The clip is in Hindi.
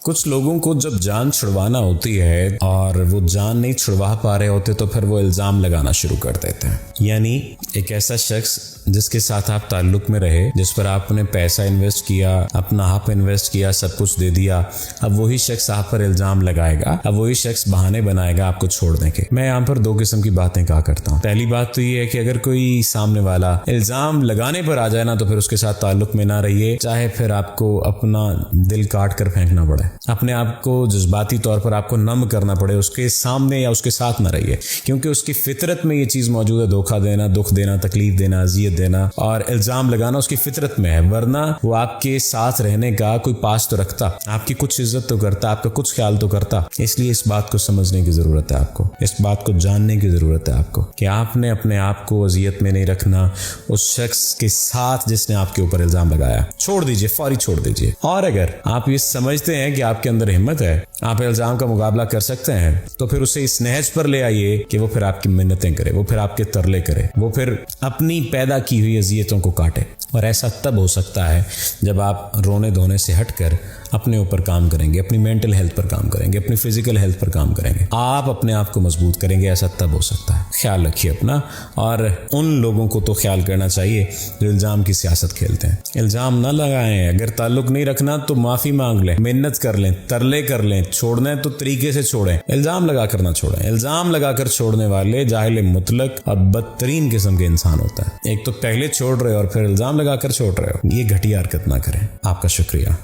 कुछ लोगों को जब जान छुड़वाना होती है और वो जान नहीं छुड़वा पा रहे होते तो फिर वो इल्ज़ाम लगाना शुरू कर देते हैं। यानी एक ऐसा शख्स जिसके साथ आप ताल्लुक में रहे, जिस पर आपने पैसा इन्वेस्ट किया, अपना आप इन्वेस्ट किया, सब कुछ दे दिया, अब वही शख्स आप पर इल्ज़ाम लगाएगा, अब वही शख्स बहाने बनाएगा आपको छोड़ने के। मैं यहाँ पर दो किस्म की बातें कहा करता हूँ। पहली बात तो ये है कि अगर कोई सामने वाला इल्ज़ाम लगाने पर आ जाए ना तो फिर उसके साथ ताल्लुक में ना रहिए, चाहे फिर आपको अपना दिल काट कर फेंकना पड़े, अपने आप को जज्बाती तौर पर आपको नम करना पड़े, उसके सामने या उसके साथ ना रहिए, क्योंकि उसकी फितरत में ये चीज़ मौजूद है। धोखा देना, दुख देना, तकलीफ देना, अजियत देना और इल्ज़ाम लगाना उसकी फितरत में है, वरना वो आपके साथ रहने का कोई पास तो रखता, आपकी कुछ इज्जत तो करता, आपका कुछ ख्याल तो करता। इसलिए इस बात को समझने की ज़रूरत है आपको, इस बात को जानने की ज़रूरत है आपको कि आपने अपने आप को अजियत में नहीं रखना उस शख्स के साथ जिसने आपके ऊपर इल्ज़ाम लगाया। छोड़ दीजिए, फौरी छोड़ दीजिए। और अगर आप ये समझते हैं कि आपके अंदर हिम्मत है, आप इल्ज़ाम का मुकाबला कर सकते हैं, तो फिर उसे इस नहज पर ले आइए कि वो फिर आपकी मिन्नतें करे, वो फिर आपके तरले करे, वो फिर अपनी पैदा की हुई अजियतों को काटे। और ऐसा तब हो सकता है जब आप रोने धोने से हटकर अपने ऊपर काम करेंगे, अपनी मेंटल हेल्थ पर काम करेंगे, अपनी फिजिकल हेल्थ पर काम करेंगे, आप अपने आप को मजबूत करेंगे। ऐसा तब हो सकता है। ख्याल रखिए अपना, और उन लोगों को तो ख्याल करना चाहिए जो इल्ज़ाम की सियासत खेलते हैं। इल्ज़ाम ना लगाएं, अगर ताल्लुक नहीं रखना तो माफ़ी मांग लें, मिन्नत कर लें, तरले कर लें, छोड़ना है तो तरीके से छोड़ें, इल्ज़ाम लगा कर ना छोड़ें। इल्ज़ाम लगाकर छोड़ने वाले जाहिल मुतलक और बदतरीन किस्म के इंसान होता है। एक तो पहले छोड़ रहे हो और फिर इल्ज़ाम लगाकर छोड़ रहे हो, ये घटिया हरकत ना करें। आपका शुक्रिया।